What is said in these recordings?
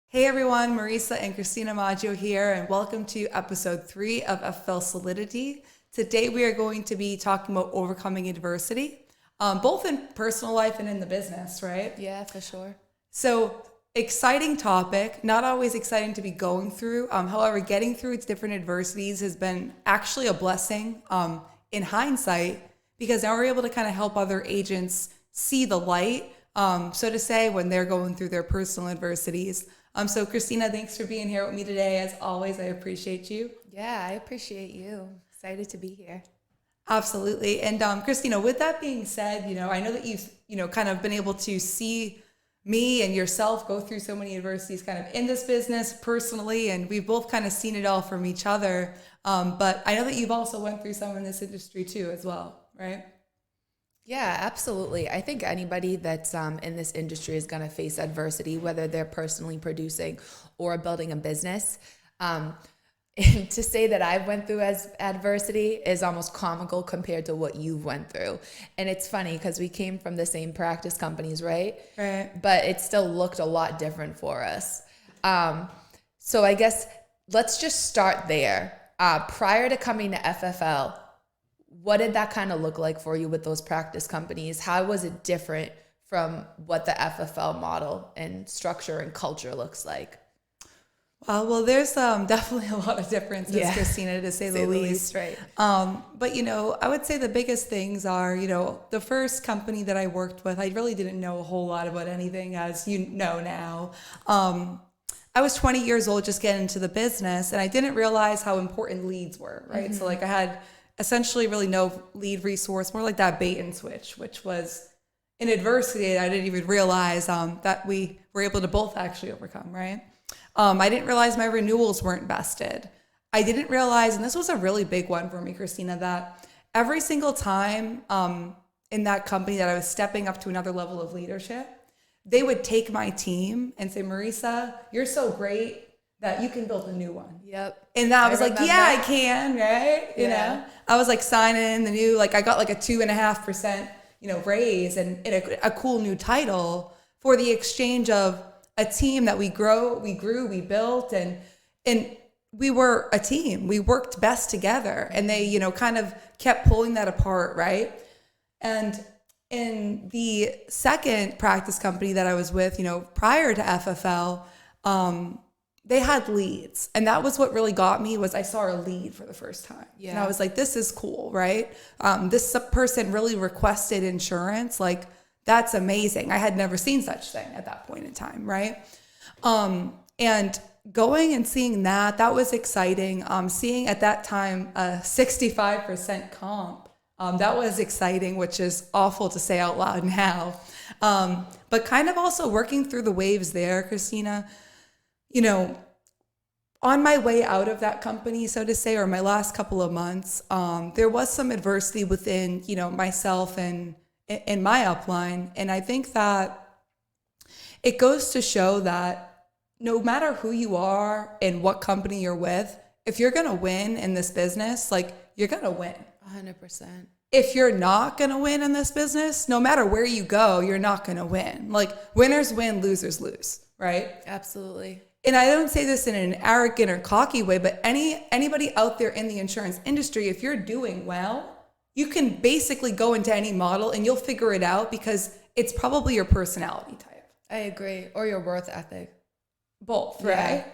Hey everyone, Marisa and Christina Maggio here, and welcome to episode 3 of FFL Solidity. Today we are going to be talking about overcoming adversity, both in personal life and in the business, right? Yeah, for sure. So, exciting topic, not always exciting to be going through. However, getting through its different adversities has been actually a blessing in hindsight, because now we're able to kind of help other agents see the light, so to say, when they're going through their personal adversities. So Christina, thanks for being here with me today. As always, I appreciate you. Yeah, I appreciate you. Excited to be here. Absolutely. And Christina, with that being said, I know that you've, kind of been able to see me and yourself go through so many adversities kind of in this business personally, and we've both kind of seen it all from each other. But I know that you've also went through some in this industry too as well, right? Yeah, absolutely. I think anybody that's in this industry is going to face adversity, whether they're personally producing or building a business. And to say that I've went through as adversity is almost comical compared to what you've went through. And it's funny because we came from the same practice companies, right? Right. But it still looked a lot different for us. So I guess let's just start there. Prior to coming to FFL, what did that kind of look like for you with those practice companies? How was it different from what the FFL model and structure and culture looks like? Well, there's definitely a lot of differences, Christina, to say the least. Right. But, I would say the biggest things are, the first company that I worked with, I really didn't know a whole lot about anything, as you know now. I was 20 years old just getting into the business, and I didn't realize how important leads were, right? Mm-hmm. So I had essentially really no lead resource, more like that bait and switch, which was in adversity I didn't even realize that we were able to both actually overcome, right? I didn't realize my renewals weren't vested. I didn't realize, and this was a really big one for me, Christina, that every single time in that company that I was stepping up to another level of leadership, they would take my team and say, Marisa, you're so great that you can build a new one. Yep. And I was like, yeah, I can, right? You know, I was like signing the new, I got like a 2.5%, raise and a cool new title for the exchange of a team that we grew, we built, and we were a team. We worked best together, and they, kind of kept pulling that apart, right? And in the second practice company that I was with, prior to FFL, they had leads, and that was what really got me. Was I saw a lead for the first time, and I was like, this is cool, right? This person really requested insurance, that's amazing. I had never seen such thing at that point in time, right? And going and seeing that was exciting. Seeing at that time a 65% comp, that was exciting, which is awful to say out loud now. But kind of also working through the waves there, Christina, on my way out of that company, so to say, or my last couple of months, there was some adversity within, myself and in my upline. And I think that it goes to show that no matter who you are and what company you're with, if you're going to win in this business, you're going to win. 100%. If you're not going to win in this business, no matter where you go, you're not going to win. Winners win, losers lose, right? Absolutely. And I don't say this in an arrogant or cocky way, but anybody out there in the insurance industry, if you're doing well, you can basically go into any model and you'll figure it out, because it's probably your personality type. I agree. Or your work ethic. Both, right?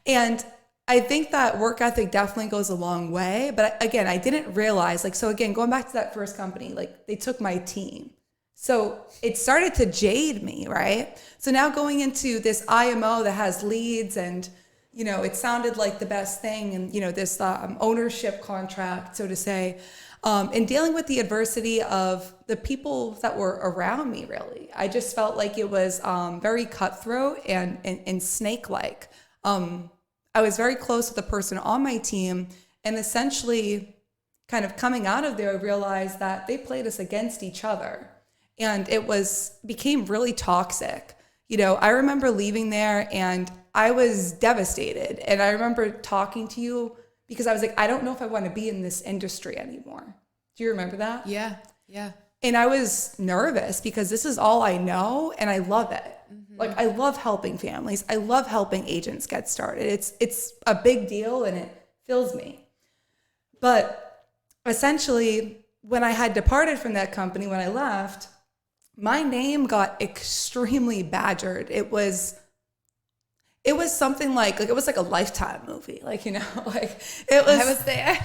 And I think that work ethic definitely goes a long way. But again, I didn't realize, so again, going back to that first company, they took my team. So it started to jade me, right? So now going into this IMO that has leads and, it sounded like the best thing, and, this ownership contract, so to say, and dealing with the adversity of the people that were around me, really. I just felt like it was very cutthroat and snake-like. I was very close with the person on my team, and essentially kind of coming out of there, I realized that they played us against each other. And it became really toxic. I remember leaving there and I was devastated. And I remember talking to you because I was like, I don't know if I want to be in this industry anymore. Do you remember that? Yeah. And I was nervous because this is all I know and I love it. Like, I love helping families. I love helping agents get started. It's a big deal and it fills me. But essentially, when I had departed from that company, when I left, my name got extremely badgered. It was something like it was like a Lifetime movie. Like, you know, like it was. I was there.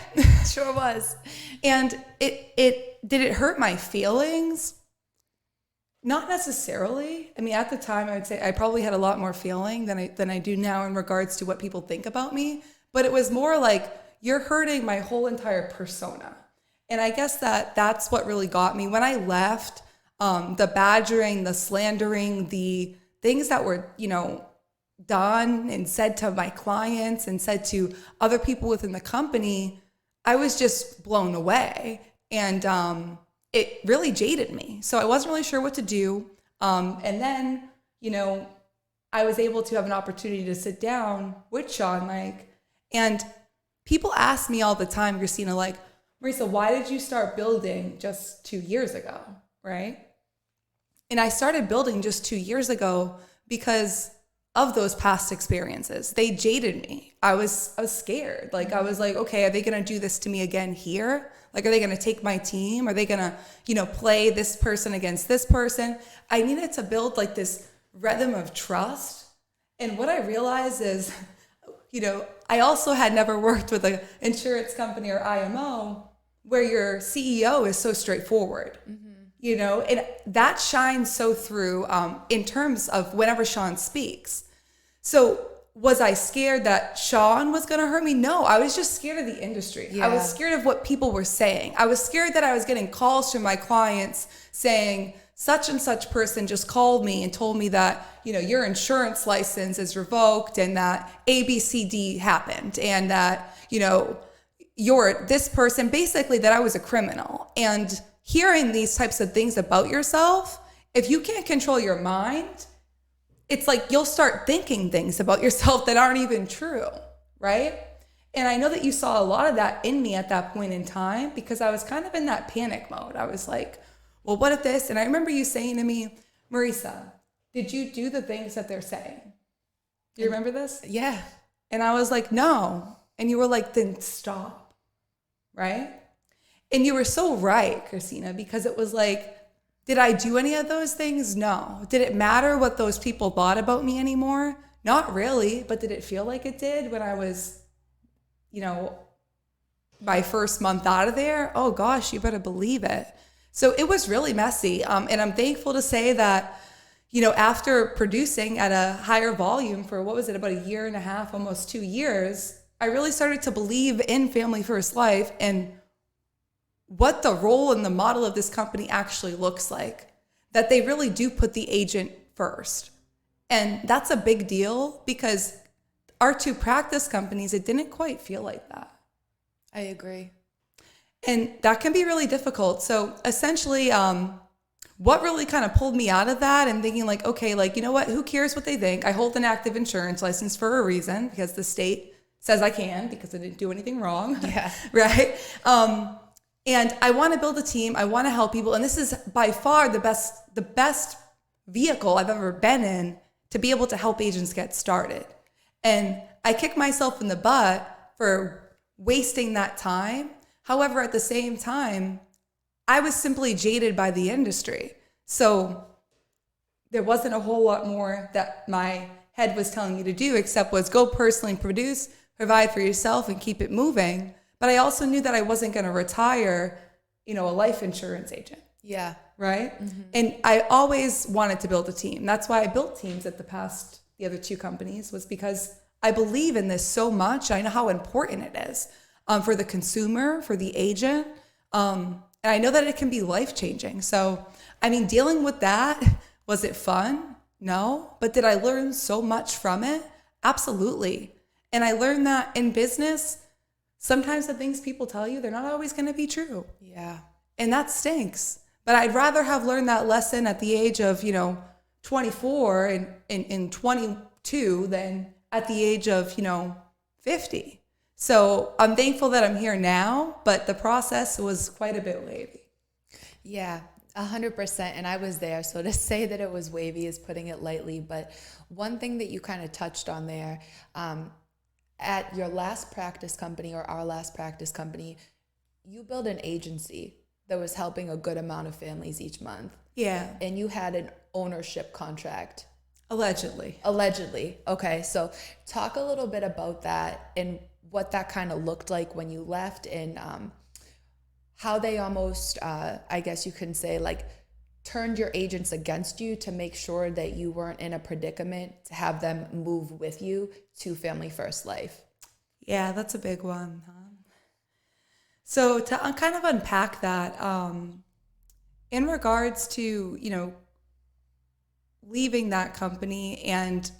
Sure was. And did it hurt my feelings? Not necessarily. I mean, at the time, I would say I probably had a lot more feeling than I do now in regards to what people think about me. But it was more like, you're hurting my whole entire persona. And I guess that's what really got me. When I left, the badgering, the slandering, the things that were, you know, done and said to my clients and said to other people within the company, I was just blown away. And it really jaded me. So I wasn't really sure what to do. And then, you know, I was able to have an opportunity to sit down with Sean, Mike, and people ask me all the time, Christina, like, Marisa, why did you start building just 2 years ago, right? And I started building just 2 years ago because of those past experiences. They jaded me. I was scared. Like, I was like, okay, are they going to do this to me again here? Like, are they going to take my team? Are they going to, you know, play this person against this person? I needed to build like this rhythm of trust. And what I realized is, you know, I also had never worked with an insurance company or IMO where your CEO is so straightforward. You know, and that shines so through in terms of whenever Sean speaks. So was I scared that Sean was going to hurt me? No, I was just scared of the industry. Yeah. I was scared of what people were saying. I was scared that I was getting calls from my clients saying, such and such person just called me and told me that, you know, your insurance license is revoked and that ABCD happened and that, you know, you're this person, basically that I was a criminal. And hearing these types of things about yourself, if you can't control your mind, it's like you'll start thinking things about yourself that aren't even true, right? And I know that you saw a lot of that in me at that point in time because I was kind of in that panic mode. I was like, well, what if this? And I remember you saying to me, Marisa, did you do the things that they're saying? Do you remember this? Yeah. And I was like, no. And you were like, then stop, right? And you were so right, Christina, because it was like, did I do any of those things? No. Did it matter what those people thought about me anymore? Not really. But did it feel like it did when I was, you know, my first month out of there? Oh gosh, you better believe it. So it was really messy. And I'm thankful to say that, you know, after producing at a higher volume for, what was it, about a year and a half, almost 2 years, I really started to believe in Family First Life and what the role and the model of this company actually looks like, that they really do put the agent first. And that's a big deal because our two practice companies, it didn't quite feel like that. I agree. And that can be really difficult. So essentially, what really kind of pulled me out of that and thinking like, okay, like, you know what, who cares what they think? I hold an active insurance license for a reason because the state says I can because I didn't do anything wrong. Yeah. Right? And I want to build a team. I want to help people. And this is by far the best vehicle I've ever been in to be able to help agents get started. And I kick myself in the butt for wasting that time. However, at the same time, I was simply jaded by the industry. So there wasn't a whole lot more that my head was telling me to do except was go personally produce, provide for yourself, and keep it moving. But I also knew that I wasn't going to retire, you know, a life insurance agent. Yeah. Right? Mm-hmm. And I always wanted to build a team. That's why I built teams at the other two companies, was because I believe in this so much. I know how important it is for the consumer, for the agent. And I know that it can be life-changing. So, I mean, dealing with that, was it fun? No. But did I learn so much from it? Absolutely. And I learned that in business, sometimes the things people tell you, they're not always going to be true. Yeah. And that stinks. But I'd rather have learned that lesson at the age of, 24 and 22 than at the age of, 50. So I'm thankful that I'm here now, but the process was quite a bit wavy. Yeah. 100%. And I was there. So to say that it was wavy is putting it lightly. But one thing that you kind of touched on there, at your last practice company or our last practice company, you built an agency that was helping a good amount of families each month. Yeah. And you had an ownership contract. Allegedly. Okay. So talk a little bit about that and what that kind of looked like when you left, and how they almost, I guess you can say, like, turned your agents against you to make sure that you weren't in a predicament to have them move with you to Family First Life. Yeah, that's a big one. So to kind of unpack that, in regards to, leaving that company and,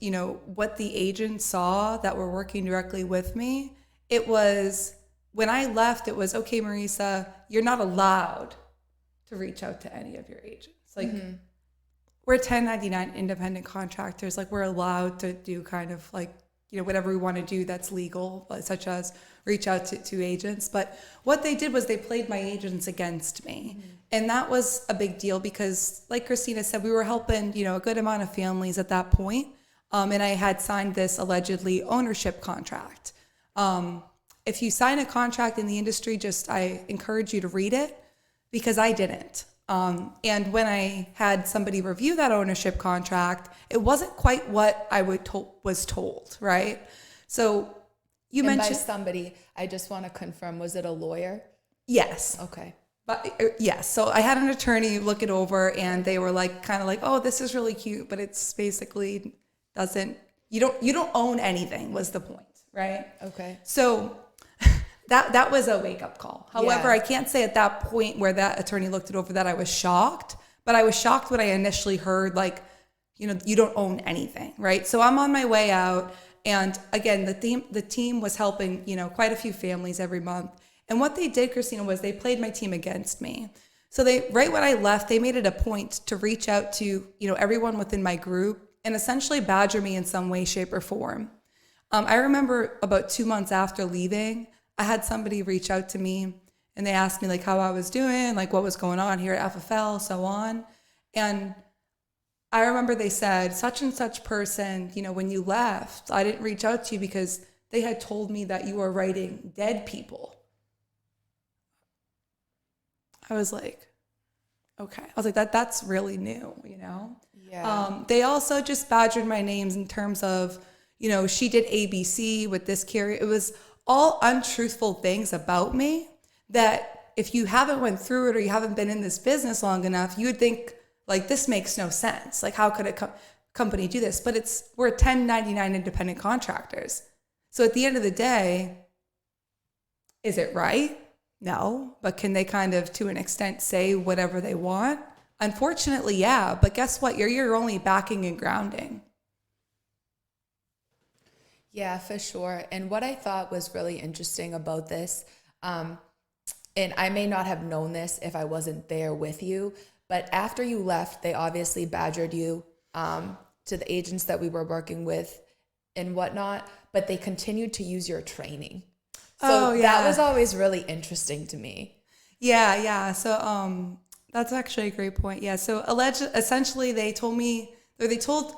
what the agents saw that were working directly with me, it was, when I left, it was, okay, Marisa, you're not allowed to reach out to any of your agents. Like, we're 1099 independent contractors. Like, we're allowed to do kind of like, whatever we want to do that's legal, such as reach out to agents. But what they did was they played my agents against me. And that was a big deal because, like Christina said, we were helping, a good amount of families at that point. And I had signed this allegedly ownership contract. If you sign a contract in the industry, I encourage you to read it, because I didn't. And when I had somebody review that ownership contract, it wasn't quite what I was told, right? So you mentioned... by somebody, I just want to confirm, was it a lawyer? Yes. Okay. But yes, so I had an attorney look it over, and they were kind of like, oh, this is really cute, but it's basically you don't own anything, was the point, right? Okay. So that was a wake-up call. However, Yeah. I can't say at that point where that attorney looked it over that I was shocked, but I was shocked when I initially heard, you don't own anything, right? So I'm on my way out, and again, the team was helping, quite a few families every month. And what they did, Christina, was they played my team against me. So right when I left, they made it a point to reach out to, everyone within my group and essentially badger me in some way, shape, or form. I remember about 2 months after leaving, I had somebody reach out to me, and they asked me how I was doing, what was going on here at FFL, so on. And I remember they said, such and such person, when you left, I didn't reach out to you because they had told me that you were writing dead people. I was like, okay. I was like, that's really new, Yeah. They also just badgered my names in terms of, she did ABC with this carrier. It was all untruthful things about me that if you haven't went through it or you haven't been in this business long enough, you would think this makes no sense. How could a company do this? But we're 1099 independent contractors. So at the end of the day, is it right? No, but can they kind of, to an extent, say whatever they want? Unfortunately, yeah. But guess what? You're your only backing and grounding. Yeah, for sure. And what I thought was really interesting about this, and I may not have known this if I wasn't there with you, but after you left, they obviously badgered you to the agents that we were working with and whatnot, but they continued to use your training. So that was always really interesting to me. Yeah. So that's actually a great point. Yeah. So essentially they told me, or they told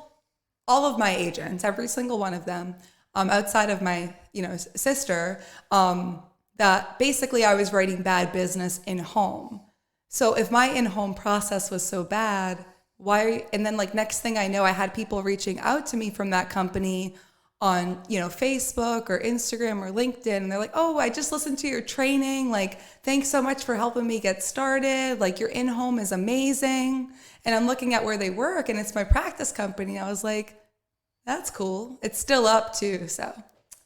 all of my agents, every single one of them, outside of my, sister, that basically I was writing bad business in home. So if my in-home process was so bad, and then next thing I know, I had people reaching out to me from that company on, Facebook or Instagram or LinkedIn. And they're like, oh, I just listened to your training. Thanks so much for helping me get started. Your in-home is amazing. And I'm looking at where they work, and it's my practice company. I was like, that's cool. It's still up too. So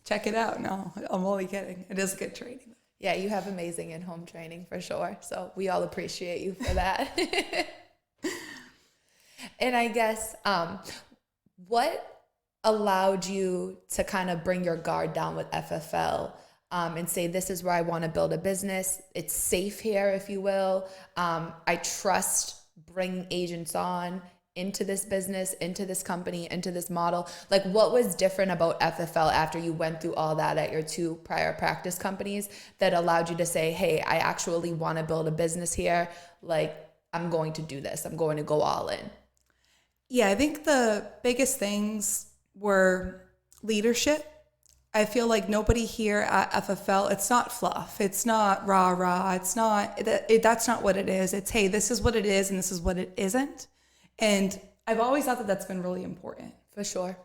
check it out. No, I'm only kidding. It is good training. Yeah, you have amazing in-home training for sure. So we all appreciate you for that. And I guess what allowed you to kind of bring your guard down with FFL and say, this is where I want to build a business. It's safe here, if you will. I trust bringing agents on into this business, into this company, into this model. What was different about FFL after you went through all that at your 2 prior practice companies that allowed you to say, hey, I actually want to build a business here. I'm going to do this. I'm going to go all in? Yeah, I think the biggest things were leadership. I feel like nobody here at FFL, it's not fluff. It's not rah-rah. It's not, that's not what it is. It's, hey, this is what it is and this is what it isn't. And I've always thought that that's been really important. For sure.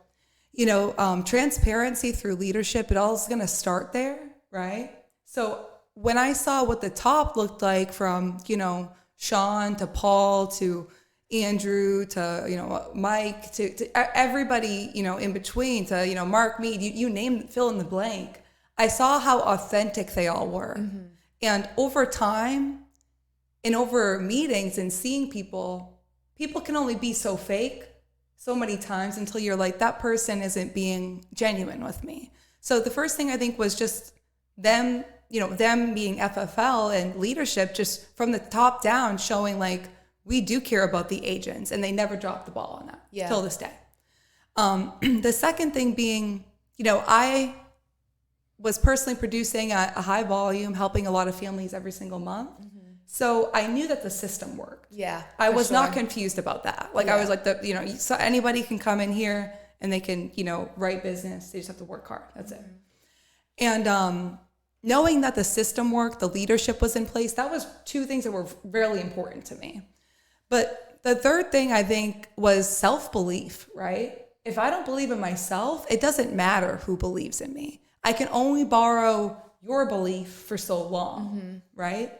You know, transparency through leadership, it all is going to start there, right? So when I saw what the top looked like from, you know, Sean to Paul to Andrew to, you know, Mike to everybody, you know, in between to, you know, Mark, Mead, you name, fill in the blank. I saw how authentic they all were. Mm-hmm. And over time and over meetings and seeing people can only be so fake so many times until you're like, that person isn't being genuine with me. So the first thing I think was just them, you know, them being FFL and leadership, just from the top down, showing like, we do care about the agents, and they never dropped the ball on that till this day. The second thing being, you know, I was personally producing a high volume, helping a lot of families every single month. Mm-hmm. So I knew that the system worked. Yeah, I was not confused about that. Like I was like, you know, so anybody can come in here and they can, you know, write business. They just have to work hard. That's it. And knowing that the system worked, the leadership was in place, that was two things that were really important to me. But the third thing I think was self-belief, right? If I don't believe in myself, it doesn't matter who believes in me. I can only borrow your belief for so long, right?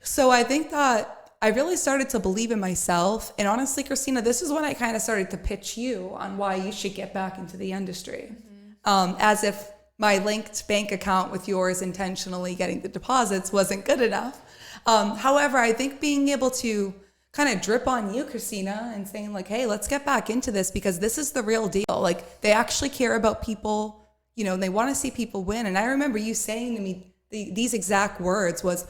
So I think that I really started to believe in myself. And honestly, Christina, this is when I kind of started to pitch you on why you should get back into the industry. As if my linked bank account with yours intentionally getting the deposits wasn't good enough. However, I think being able to kind of drip on you, Christina, and saying like, hey, let's get back into this because this is the real deal. Like they actually care about people, you know, and they want to see people win. And I remember you saying to me these exact words was,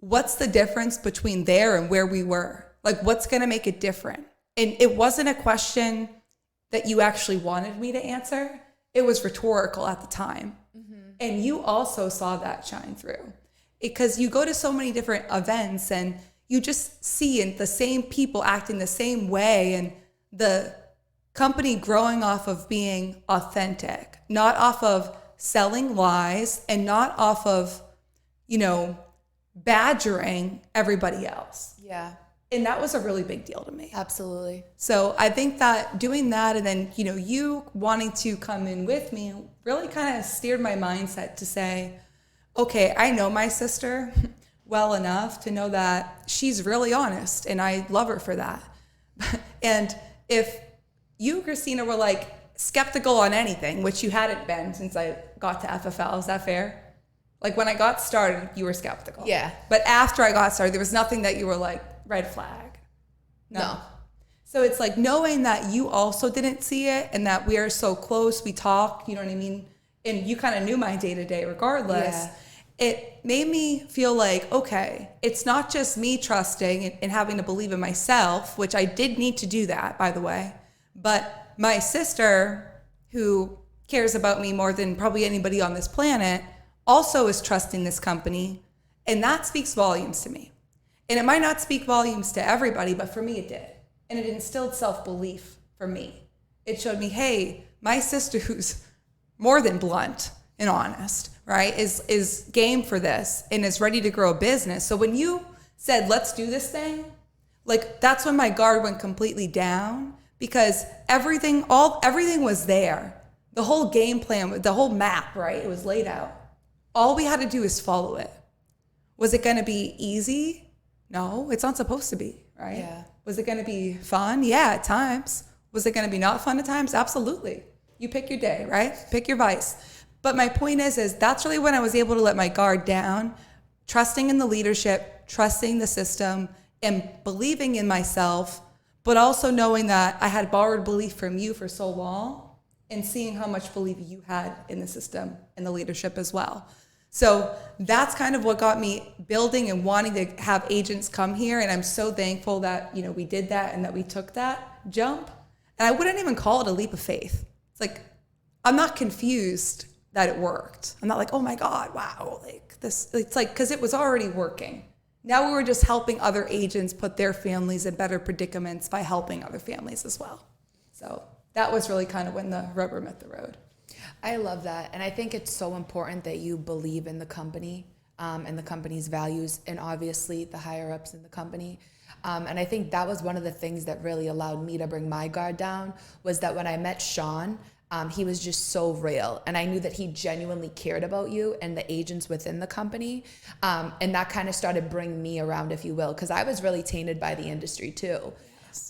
what's the difference between there and where we were? Like, what's going to make it different? And it wasn't a question that you actually wanted me to answer. It was rhetorical at the time. And you also saw that shine through because you go to so many different events and you just see the same people acting the same way and the company growing off of being authentic, not off of selling lies and not off of, you know, badgering everybody else. Yeah. And that was a really big deal to me. Absolutely. So I think that doing that and then, you know, you wanting to come in with me really kind of steered my mindset to say, okay, I know my sister well enough to know that she's really honest and I love her for that. And if you, Christina, were like skeptical on anything, which you hadn't been since I got to FFL, is that fair? Like when I got started, you were skeptical. Yeah. But after I got started, there was nothing that you were like, red flag. No. So it's like knowing that you also didn't see it and that we are so close, we talk, you know what I mean? And you kind of knew my day to day regardless. Yeah. It made me feel like, okay, it's not just me trusting and having to believe in myself, which I did need to do that, by the way, but my sister, who cares about me more than probably anybody on this planet, also is trusting this company. And that speaks volumes to me. And it might not speak volumes to everybody, but for me it did. And it instilled self-belief for me. It showed me, hey, my sister, who's more than blunt and honest, right, is game for this and is ready to grow a business. So when you said, let's do this thing, like that's when my guard went completely down because everything was there. The whole game plan, the whole map, right, it was laid out. All we had to do is follow it. Was it going to be easy? No, it's not supposed to be, right? Yeah. Was it going to be fun? Yeah, at times. Was it going to be not fun at times? Absolutely. You pick your day, right? Pick your vice. But my point is that's really when I was able to let my guard down, trusting in the leadership, trusting the system, and believing in myself, but also knowing that I had borrowed belief from you for so long and seeing how much belief you had in the system and the leadership as well. So that's kind of what got me building and wanting to have agents come here. And I'm so thankful that, you know, we did that and that we took that jump. And I wouldn't even call it a leap of faith. It's like, I'm not confused that it worked. I'm not like, oh my God, wow. Like this, it's like, cause it was already working. Now we were just helping other agents put their families in better predicaments by helping other families as well. So that was really kind of when the rubber met the road. I love that. And I think it's so important that you believe in the company and the company's values, and obviously the higher ups in the company. And I think that was one of the things that really allowed me to bring my guard down, was that when I met Sean, he was just so real. And I knew that he genuinely cared about you and the agents within the company. And that kind of started bringing me around, if you will, because I was really tainted by the industry too.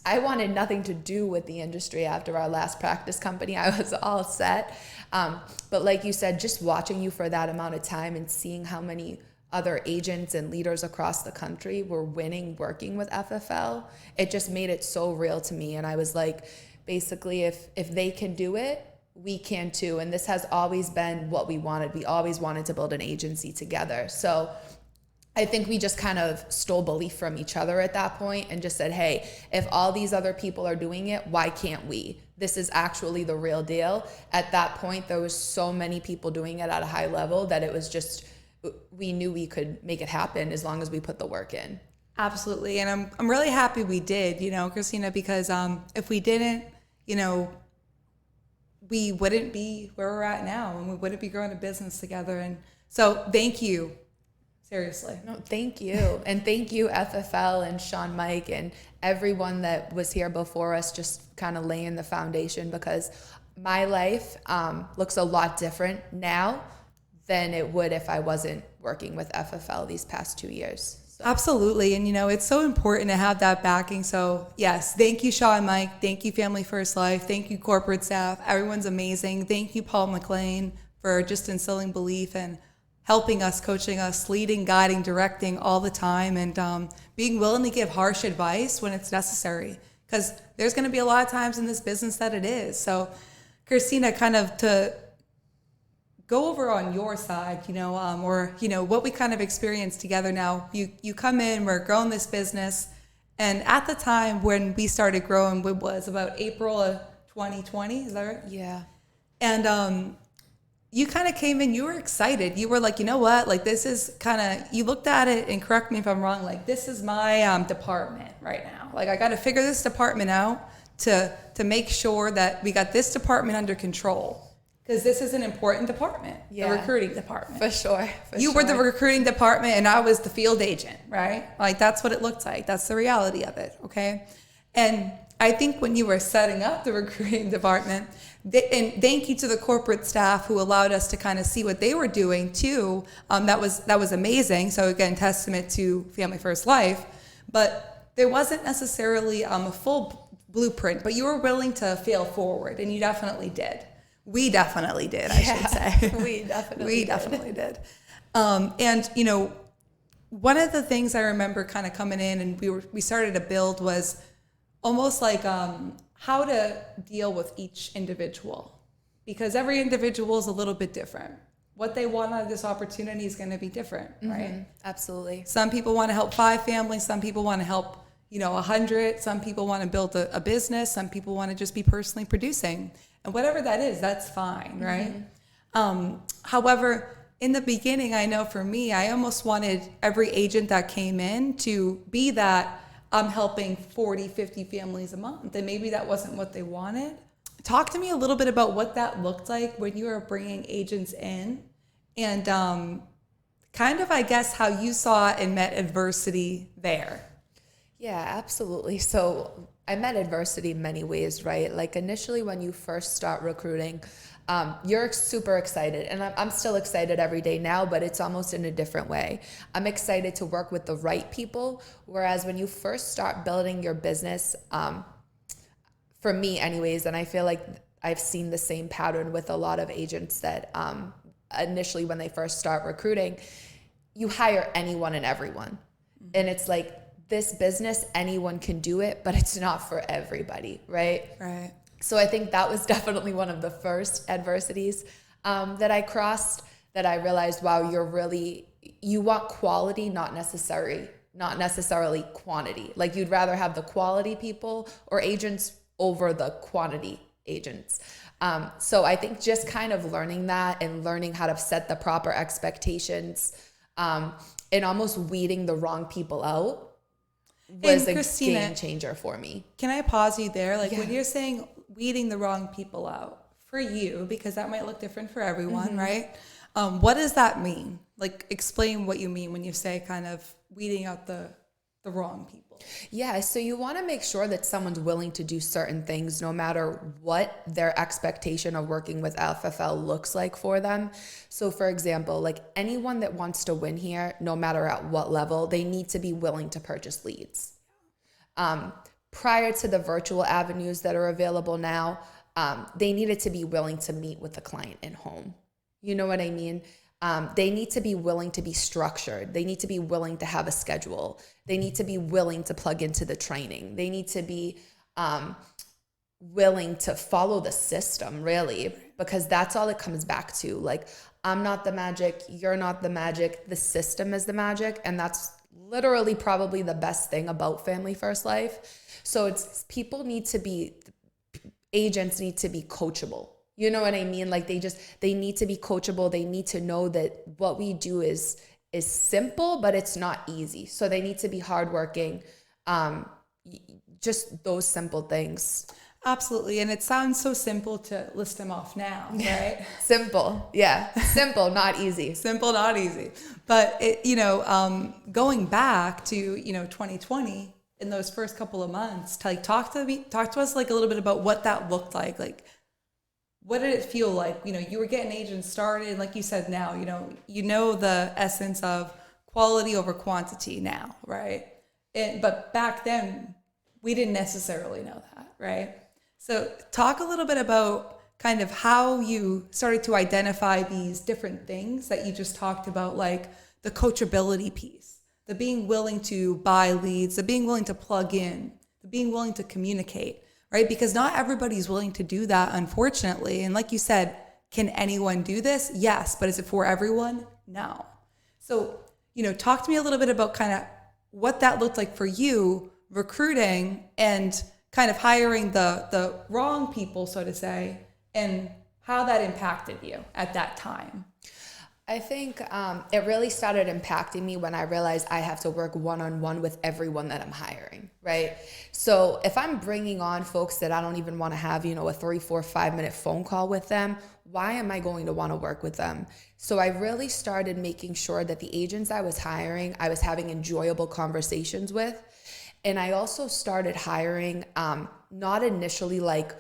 I wanted nothing to do with the industry after our last practice company. I was all set. But like you said, just watching you for that amount of time and seeing how many other agents and leaders across the country were winning working with FFL, it just made it so real to me. And I was like, basically, if they can do it, we can too. And this has always been what we wanted. We always wanted to build an agency together. So I think we just kind of stole belief from each other at that point and just said, hey, if all these other people are doing it, why can't we? This is actually the real deal. At that point, there was so many people doing it at a high level that it was just, we knew we could make it happen as long as we put the work in. Absolutely. And I'm really happy we did, Christina, because if we didn't, we wouldn't be where we're at now, and we wouldn't be growing a business together. And so thank you. Seriously. No, thank you. And thank you, FFL and Sean Mike and everyone that was here before us, just kind of laying the foundation, because my life looks a lot different now than it would if I wasn't working with FFL these past 2 years. So. Absolutely. And, it's so important to have that backing. So, yes, thank you, Sean Mike. Thank you, Family First Life. Thank you, corporate staff. Everyone's amazing. Thank you, Paul McLean, for just instilling belief and helping us, coaching us, leading, guiding, directing all the time, and being willing to give harsh advice when it's necessary, because there's going to be a lot of times in this business that it is. So, Christina, kind of to go over on your side, or what we kind of experienced together now. You come in, we're growing this business, and at the time when we started growing, it was about April of 2020. Is that right? Yeah. And you kind of came in, you were excited. You were like, you know what? Like, this is kind of, you looked at it, and correct me if I'm wrong, like, this is my department right now. Like, I got to figure this department out to make sure that we got this department under control. Because this is an important department, the recruiting department. For sure. You were the recruiting department, and I was the field agent, right? Like, that's what it looked like. That's the reality of it, okay? And I think when you were setting up the recruiting department, and thank you to the corporate staff who allowed us to kind of see what they were doing too. That was amazing. So again, testament to Family First Life. But there wasn't necessarily a full blueprint, but you were willing to fail forward, and you definitely did. We definitely did, I should say. We definitely did. And one of the things I remember kind of coming in and we started to build was almost like how to deal with each individual, because every individual is a little bit different. What they want out of this opportunity is going to be different, right? Absolutely. Some people want to help 5 families. Some people want to help 100. Some people want to build a business. Some people want to just be personally producing. And whatever that is, that's fine, right? However, in the beginning, I know for me, I almost wanted every agent that came in to be that I'm helping 40, 50 families a month. And maybe that wasn't what they wanted. Talk to me a little bit about what that looked like when you were bringing agents in, and kind of, I guess, how you saw and met adversity there. Yeah, absolutely. So I met adversity in many ways, right? Like initially when you first start recruiting, you're super excited, and I'm still excited every day now, but it's almost in a different way. I'm excited to work with the right people, whereas when you first start building your business, for me anyways, and I feel like I've seen the same pattern with a lot of agents that initially when they first start recruiting, you hire anyone and everyone. And it's like, this business, anyone can do it, but it's not for everybody, right? Right. So I think that was definitely one of the first adversities that I crossed, that I realized, wow, you want quality, not necessarily quantity. Like, you'd rather have the quality people or agents over the quantity agents. So I think just kind of learning that and learning how to set the proper expectations And almost weeding the wrong people out was a Christina, game changer for me. Can I pause you there? Like when you're saying weeding the wrong people out for you, because that might look different for everyone, right? What does that mean? Like explain what you mean when you say kind of weeding out the wrong people. Yeah, so you want to make sure that someone's willing to do certain things no matter what their expectation of working with FFL looks like for them. So for example, like anyone that wants to win here, no matter at what level, they need to be willing to purchase leads. Prior to the virtual avenues that are available now, they needed to be willing to meet with the client in home. You know what I mean? They need to be willing to be structured. They need to be willing to have a schedule. They need to be willing to plug into the training. They need to be willing to follow the system, really, because that's all it comes back to. Like, I'm not the magic. You're not the magic. The system is the magic. And that's literally probably the best thing about Family First Life. So it's agents need to be coachable. You know what I mean? Like they need to be coachable. They need to know that what we do is simple, but it's not easy. So they need to be hardworking. Just those simple things. Absolutely. And it sounds so simple to list them off now, right? Simple. Yeah. Simple, not easy. Simple, not easy. But going back to, 2020 in those first couple of months, to like talk to us like a little bit about what that looked like. Like, what did it feel like? You were getting agents started, like you said now, the essence of quality over quantity now, right? But back then, we didn't necessarily know that, right? So talk a little bit about kind of how you started to identify these different things that you just talked about, like the coachability piece, the being willing to buy leads, the being willing to plug in, the being willing to communicate. Right? Because not everybody's willing to do that, unfortunately. And like you said, can anyone do this? Yes. But is it for everyone? No. So, talk to me a little bit about kind of what that looked like for you, recruiting and kind of hiring the wrong people, so to say, and how that impacted you at that time. I think it really started impacting me when I realized I have to work one-on-one with everyone that I'm hiring, right? So if I'm bringing on folks that I don't even want to have, a 3, 4, 5 minute phone call with them, why am I going to want to work with them? So I really started making sure that the agents I was hiring, I was having enjoyable conversations with. And I also started hiring, not initially like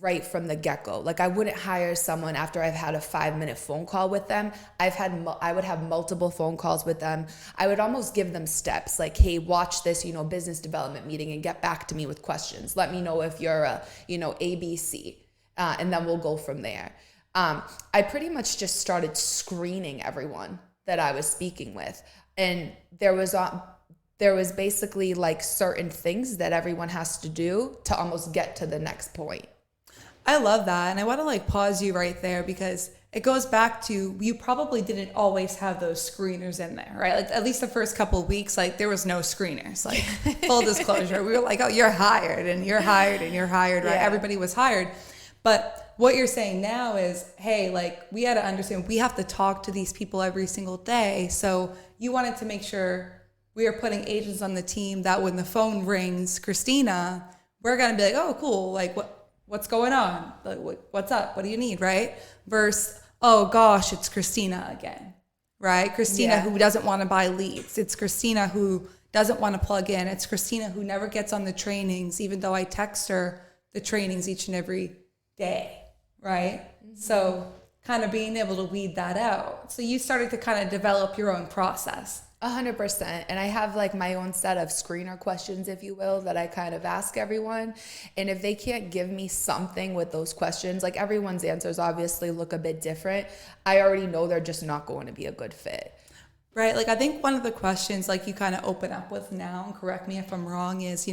right from the get-go. Like I wouldn't hire someone after I've had a 5-minute phone call with them. I would have multiple phone calls with them. I would almost give them steps like, hey, watch this, business development meeting and get back to me with questions. Let me know if you're a, ABC, and then we'll go from there. I pretty much just started screening everyone that I was speaking with. And there was basically like certain things that everyone has to do to almost get to the next point. I love that. And I want to like pause you right there because it goes back to you probably didn't always have those screeners in there, right? Like at least the first couple of weeks, like there was no screeners, like full disclosure. We were like, oh, you're hired and you're hired and you're hired, right? Yeah. Everybody was hired. But what you're saying now is, hey, like we had to understand we have to talk to these people every single day. So you wanted to make sure we are putting agents on the team that when the phone rings, Christina, we're going to be like, oh, cool. Like what's going on? Like, what's up? What do you need? Right? Versus, oh gosh, it's Christina again, right? Christina who doesn't want to buy leads. It's Christina who doesn't want to plug in. It's Christina who never gets on the trainings, even though I text her the trainings each and every day, right? Mm-hmm. So kind of being able to weed that out. So you started to kind of develop your own process. 100%. And I have like my own set of screener questions, if you will, that I kind of ask everyone. And if they can't give me something with those questions, like everyone's answers obviously look a bit different, I already know they're just not going to be a good fit. Right. Like I think one of the questions like you kind of open up with now, and correct me if I'm wrong, is,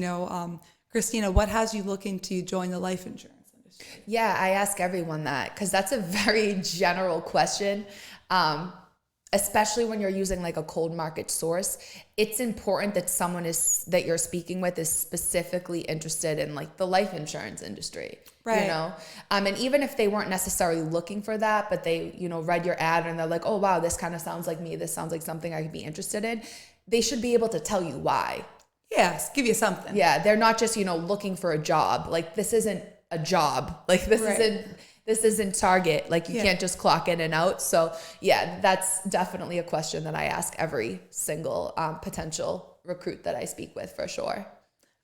Christina, what has you looking to join the life insurance industry? Yeah, I ask everyone that because that's a very general question. especially when you're using like a cold market source, it's important that that you're speaking with is specifically interested in like the life insurance industry, right? You know, and even if they weren't necessarily looking for that, but they, you know, read your ad and they're like, oh wow, this kind of sounds like me. This sounds like something I could be interested in. They should be able to tell you why. Yes, give you something. Yeah, they're not just, you know, looking for a job. Like this isn't a job. Like this isn't Target. Like you can't just clock in and out. So yeah, that's definitely a question that I ask every single potential recruit that I speak with, for sure.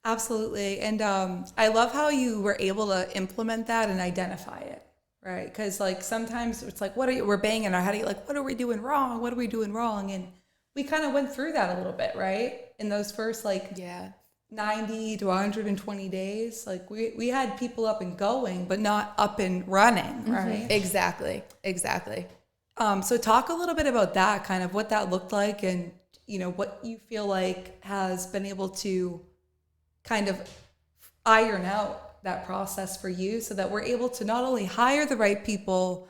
Absolutely. And I love how you were able to implement that and identify it, right? Because like sometimes it's like, we're banging our head, like, what are we doing wrong? What are we doing wrong? And we kind of went through that a little bit, right? In those first 90 to 120 days, like we had people up and going, but not up and running, right? Exactly. So talk a little bit about that, kind of what that looked like, and you know what you feel like has been able to kind of iron out that process for you, so that we're able to not only hire the right people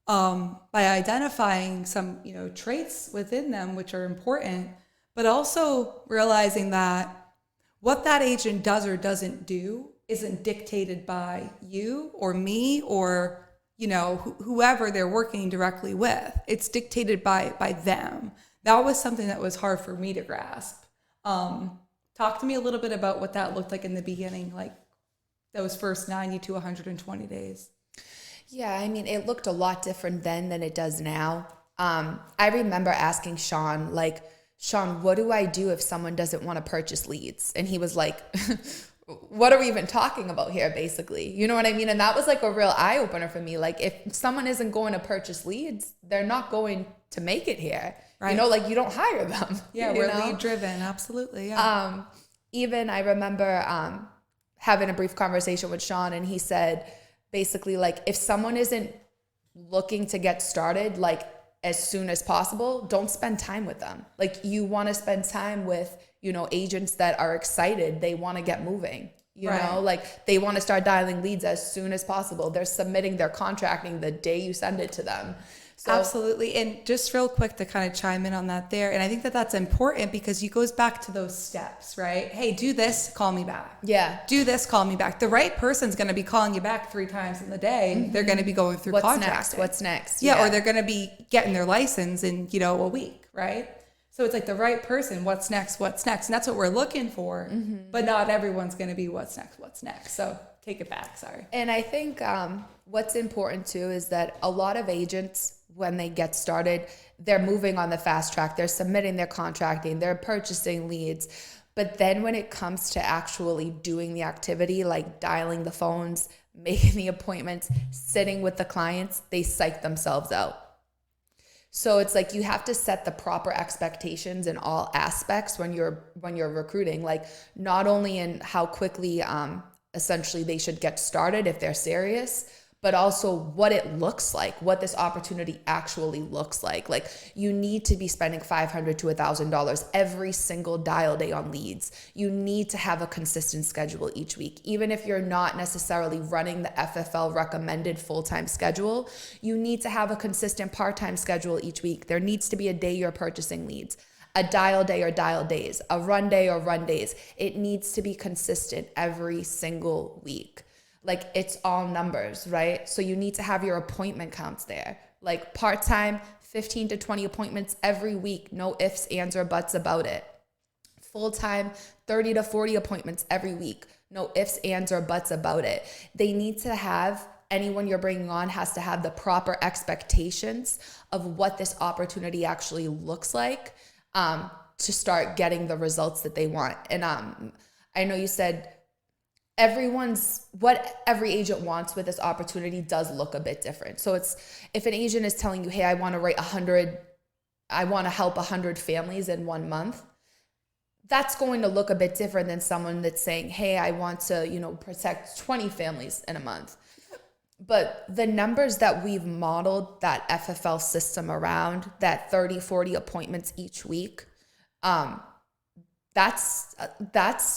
by identifying some, you know, traits within them which are important, but also realizing that what that agent does or doesn't do isn't dictated by you or me or, you know, whoever they're working directly with. It's dictated by them. That was something that was hard for me to grasp. Talk to me a little bit about what that looked like in the beginning, like those first 90 to 120 days. Yeah, I mean, it looked a lot different then than it does now. I remember asking Sean, like, Sean, what do I do if someone doesn't want to purchase leads? And he was like, what are we even talking about here, basically? You know what I mean? And that was like a real eye opener for me. Like, if someone isn't going to purchase leads, they're not going to make it here. Right. You know, like you don't hire them. Yeah, we're lead driven. Absolutely. Yeah. Even I remember having a brief conversation with Sean, and he said basically, like, if someone isn't looking to get started, like, as soon as possible, don't spend time with them. Like, you want to spend time with, you know, agents that are excited. They want to get moving, you know, like they want to start dialing leads as soon as possible. They're submitting their contracting the day you send it to them. So, absolutely. And just real quick to kind of chime in on that there. And I think that that's important because it goes back to those steps, right? Hey, do this, call me back. Yeah. Do this, call me back. The right person's going to be calling you back 3 times in the day. Mm-hmm. They're going to be going through contracting. What's next? Yeah. Or they're going to be getting their license in, you know, a week, right? So it's like the right person, what's next? And that's what we're looking for. Mm-hmm. But not everyone's going to be what's next. So take it back. Sorry. And I think what's important too is that a lot of agents, when they get started, they're moving on the fast track. They're submitting their contracting, they're purchasing leads. But then when it comes to actually doing the activity, like dialing the phones, making the appointments, sitting with the clients, they psych themselves out. So it's like you have to set the proper expectations in all aspects when you're recruiting, like not only in how quickly essentially they should get started if they're serious, but also what it looks like, what this opportunity actually looks like. Like, you need to be spending $500 to $1,000 every single dial day on leads. You need to have a consistent schedule each week. Even if you're not necessarily running the FFL recommended full-time schedule, you need to have a consistent part-time schedule each week. There needs to be a day you're purchasing leads, a dial day or dial days, a run day or run days. It needs to be consistent every single week. Like, it's all numbers, right? So you need to have your appointment counts there. Like, part-time, 15 to 20 appointments every week. No ifs, ands, or buts about it. Full-time, 30 to 40 appointments every week. No ifs, ands, or buts about it. They need to have, anyone you're bringing on has to have the proper expectations of what this opportunity actually looks like to start getting the results that they want. And I know you said, what every agent wants with this opportunity does look a bit different. So it's, if an agent is telling you, hey, I want to help 100 families in 1 month, that's going to look a bit different than someone that's saying, hey, I want to, you know, protect 20 families in a month. But the numbers that we've modeled that FFL system around, that 30, 40 appointments each week, that's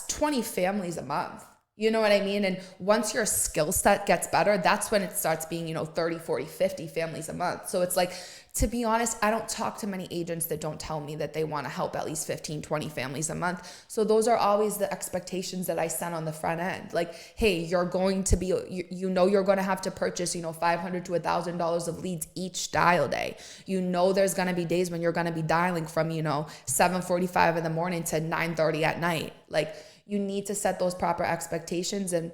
20 families a month. You know what I mean? And once your skill set gets better, that's when it starts being, 30, 40, 50 families a month. So it's like, to be honest, I don't talk to many agents that don't tell me that they want to help at least 15, 20 families a month. So those are always the expectations that I set on the front end. Like, hey, you're going to be, you're going to have to purchase, $500 to $1,000 of leads each dial day. There's going to be days when you're going to be dialing from, 7:45 in the morning to 9:30 at night. Like, you need to set those proper expectations. And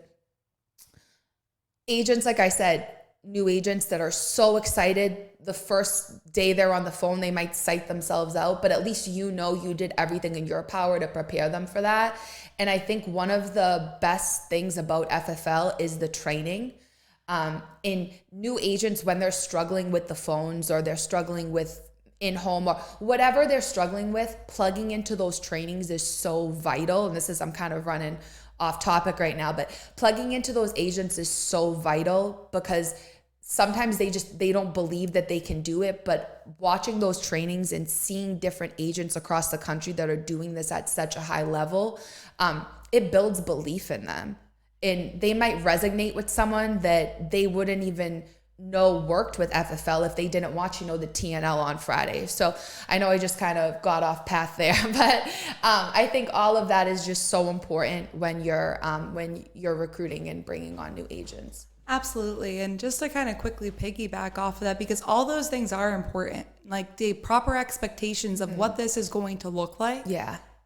agents, like I said, new agents that are so excited, the first day they're on the phone, they might psych themselves out, but at least you did everything in your power to prepare them for that. And I think one of the best things about FFL is the training. In new agents, when they're struggling with the phones or they're struggling with in-home or whatever they're struggling with, plugging into those trainings is so vital. And I'm kind of running off topic right now, but plugging into those agents is so vital because sometimes they don't believe that they can do it, but watching those trainings and seeing different agents across the country that are doing this at such a high level, it builds belief in them. And they might resonate with someone that they wouldn't even know worked with FFL if they didn't watch, the TNL on Friday. So I know I just kind of got off path there, but I think all of that is just so important when you're recruiting and bringing on new agents. Absolutely. And just to kind of quickly piggyback off of that, because all those things are important, like the proper expectations of what this is going to look like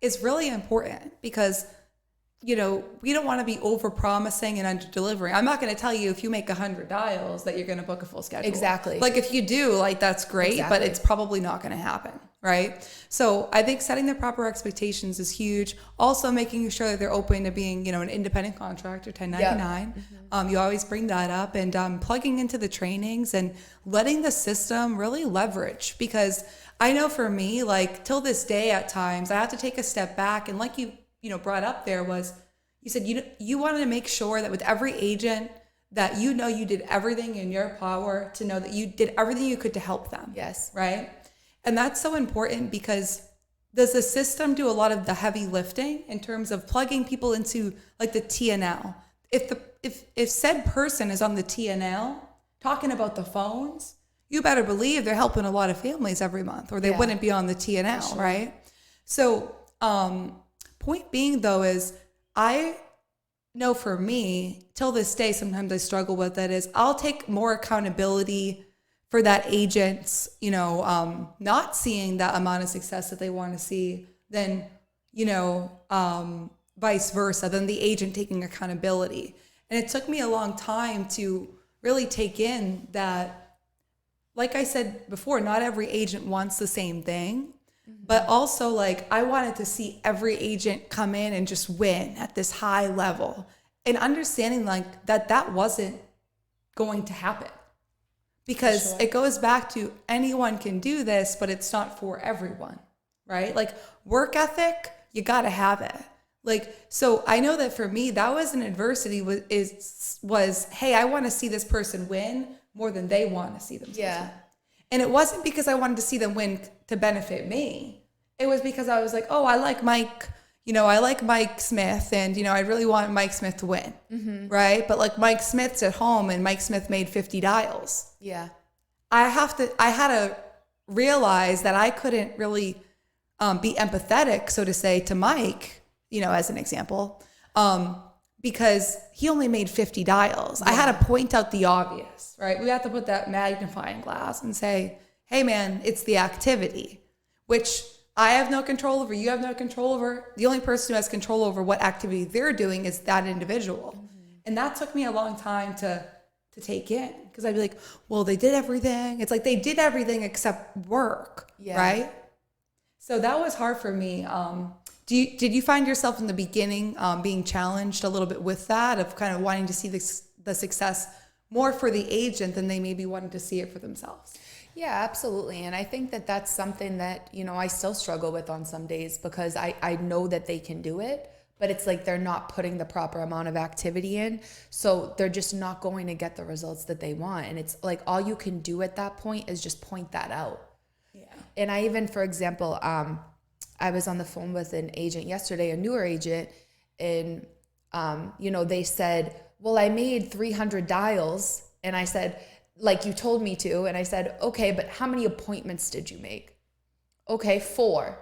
is really important because we don't want to be over promising and under delivering. I'm not going to tell you if you make 100 dials that you're going to book a full schedule. Exactly. Like if you do, like that's great, but it's probably not going to happen. Right. So I think setting the proper expectations is huge. Also making sure that they're open to being, an independent contractor, 1099. You always bring that up and plugging into the trainings and letting the system really leverage, because I know for me, like till this day at times I have to take a step back, and like you brought up there was, you said, you wanted to make sure that with every agent that you did everything in your power to know that you did everything you could to help them. Yes. Right. And that's so important because does the system do a lot of the heavy lifting in terms of plugging people into like the TNL? If said person is on the TNL talking about the phones, you better believe they're helping a lot of families every month or they wouldn't be on the TNL. Sure. Right. So, point being though is I know for me till this day, sometimes I struggle with it is I'll take more accountability for that agent's, not seeing that amount of success that they want to see than, vice versa, than the agent taking accountability. And it took me a long time to really take in that, like I said before, not every agent wants the same thing, but also like I wanted to see every agent come in and just win at this high level and understanding like that wasn't going to happen. Because it goes back to anyone can do this, but it's not for everyone, right? Like work ethic, you got to have it. Like, so I know that for me, that was an adversity was, hey, I want to see this person win more than they want to see themselves win. And it wasn't because I wanted to see them win to benefit me. It was because I was like, oh, I like Mike. I like Mike Smith and, I really want Mike Smith to win. Mm-hmm. Right. But like Mike Smith's at home and Mike Smith made 50 dials. Yeah. I had to realize that I couldn't really be empathetic, so to say, to Mike, as an example, because he only made 50 dials. Yeah. I had to point out the obvious, right? We have to put that magnifying glass and say, hey man, it's the activity, which I have no control over, you have no control over. The only person who has control over what activity they're doing is that individual. Mm-hmm. And that took me a long time to take in, because I'd be like, well, they did everything. It's like they did everything except work, right? So that was hard for me. Did you find yourself in the beginning being challenged a little bit with that, of kind of wanting to see the success more for the agent than they maybe wanted to see it for themselves? Yeah, absolutely. And I think that that's something that, I still struggle with on some days, because I know that they can do it, but it's like they're not putting the proper amount of activity in. So they're just not going to get the results that they want. And it's like all you can do at that point is just point that out. Yeah. And I even, for example, I was on the phone with an agent yesterday, a newer agent, and they said, well, I made 300 dials. And I said, like you told me to. And I said, okay, but how many appointments did you make? Okay, 4.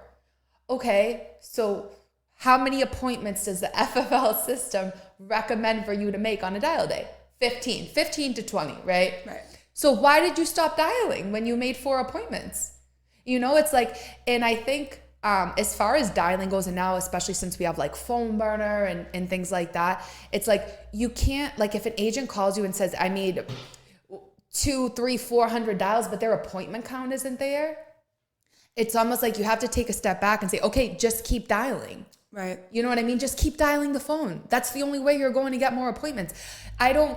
Okay, so how many appointments does the FFL system recommend for you to make on a dial day? 15 to 20, right? Right. So why did you stop dialing when you made 4 appointments? It's like, and I think as far as dialing goes, and now especially since we have like phone burner and things like that, it's like you can't, like if an agent calls you and says, I made 200, 300, 400 dials, but their appointment count isn't there, it's almost like you have to take a step back and say, okay, just keep dialing. Right. You know what I mean? Just keep dialing the phone. That's the only way you're going to get more appointments. I don't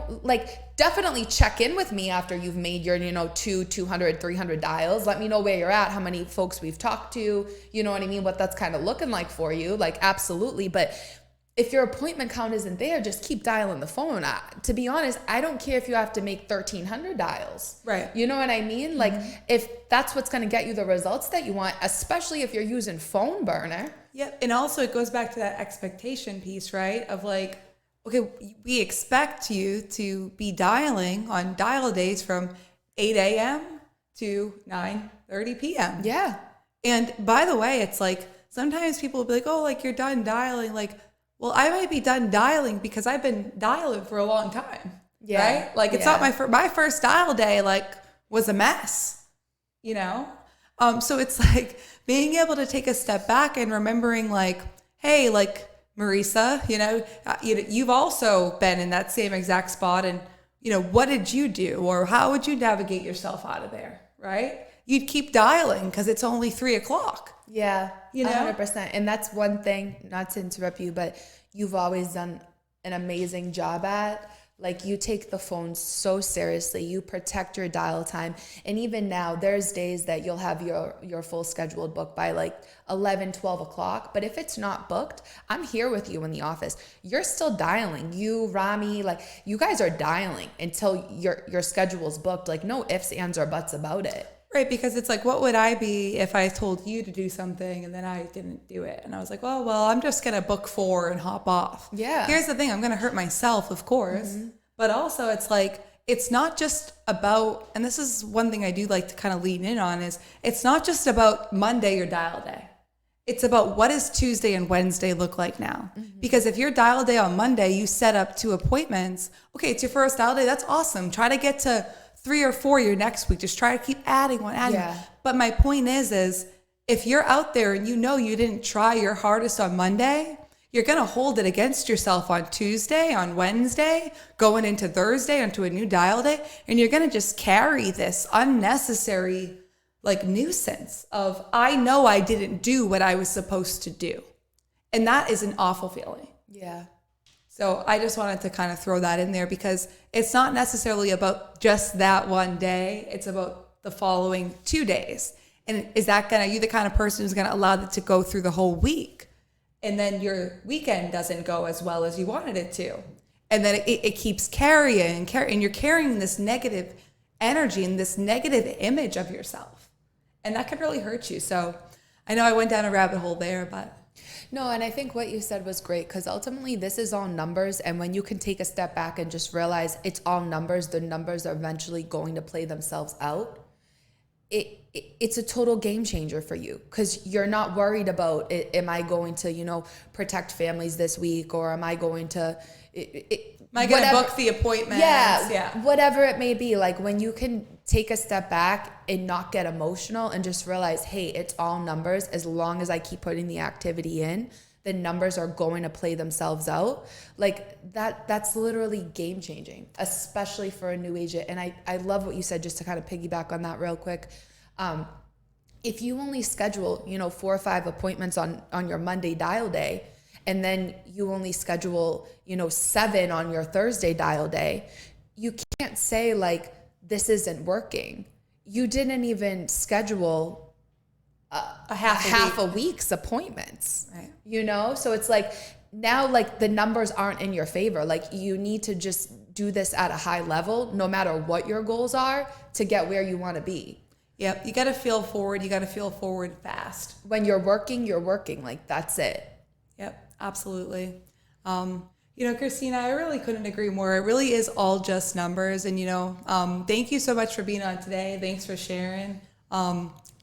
definitely check in with me after you've made your, 200, 300 dials. Let me know where you're at, how many folks we've talked to, you know what I mean? What that's kind of looking like for you. Like, absolutely. But if your appointment count isn't there, just keep dialing the phone. To be honest, I don't care if you have to make 1,300 dials. Right. You know what I mean? Like, if that's what's going to get you the results that you want, especially if you're using phone burner. Yep. And also it goes back to that expectation piece, right? Of like, okay, we expect you to be dialing on dial days from 8 a.m. to 9:30 p.m. Yeah. And by the way, it's like, sometimes people will be like, oh, like you're done dialing. Like, well, I might be done dialing because I've been dialing for a long time. Yeah. Right? Like, it's not my first dial day, like, was a mess, So it's like being able to take a step back and remembering, like, hey, like, Marisa, you've also been in that same exact spot. And, what did you do? Or how would you navigate yourself out of there? Right? You'd keep dialing because it's only 3:00. Yeah, 100%. And that's one thing, not to interrupt you, but you've always done an amazing job at. Like, you take the phone so seriously. You protect your dial time. And even now, there's days that you'll have your full scheduled book by like 11, 12 o'clock. But if it's not booked, I'm here with you in the office. You're still dialing. You, Rami, like, you guys are dialing until your schedule's booked. Like, no ifs, ands, or buts about it. Right, because it's like, what would I be if I told you to do something and then I didn't do it? And I was like, well, I'm just going to book 4 and hop off. Yeah. Here's the thing. I'm going to hurt myself, of course. Mm-hmm. But also it's like, it's not just about, and this is one thing I do like to kind of lean in on, is it's not just about Monday or dial day. It's about what does Tuesday and Wednesday look like now? Mm-hmm. Because if your dial day on Monday, you set up 2 appointments. Okay, it's your first dial day. That's awesome. Try to get to 3 or 4 your next week. Just try to keep adding one. Yeah. But my point is if you're out there and you didn't try your hardest on Monday, you're going to hold it against yourself on Tuesday, on Wednesday, going into Thursday, onto a new dial day. And you're going to just carry this unnecessary like nuisance of, I know I didn't do what I was supposed to do. And that is an awful feeling. Yeah. So I just wanted to kind of throw that in there because it's not necessarily about just that one day. It's about the following 2 days. And are you the kind of person who's going to allow it to go through the whole week? And then your weekend doesn't go as well as you wanted it to. And then it keeps carrying, and you're carrying this negative energy and this negative image of yourself. And that can really hurt you. So I know I went down a rabbit hole there, but... No, and I think what you said was great because ultimately this is all numbers. And when you can take a step back and just realize it's all numbers, the numbers are eventually going to play themselves out. It's a total game changer for you because you're not worried about, am I going to, protect families this week, or am I going to... Am I going to book the appointments? Yeah, whatever it may be. Like, when you can take a step back and not get emotional and just realize, hey, it's all numbers. As long as I keep putting the activity in, the numbers are going to play themselves out. Like, that's literally game changing, especially for a new agent. And I love what you said, just to kind of piggyback on that real quick. If you only schedule, 4 or 5 appointments on your Monday dial day, and then you only schedule, 7 on your Thursday dial day, you can't say like, this isn't working. You didn't even schedule a half a week's appointments, right? So it's like, now like the numbers aren't in your favor. Like, you need to just do this at a high level, no matter what your goals are, to get where you want to be. Yep. You got to feel forward. You got to feel forward fast. When you're working, like, that's it. Yep. Absolutely. Christina, I really couldn't agree more. It really is all just numbers. And, thank you so much for being on today. Thanks for sharing.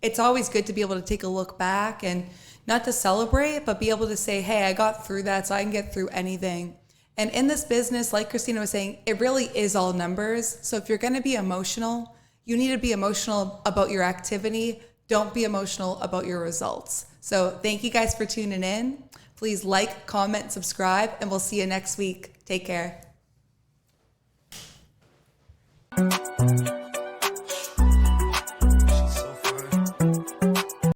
It's always good to be able to take a look back and not to celebrate, but be able to say, hey, I got through that, so I can get through anything. And in this business, like Christina was saying, it really is all numbers. So if you're going to be emotional, you need to be emotional about your activity. Don't be emotional about your results. So thank you guys for tuning in. Please like, comment, subscribe, and we'll see you next week. Take care.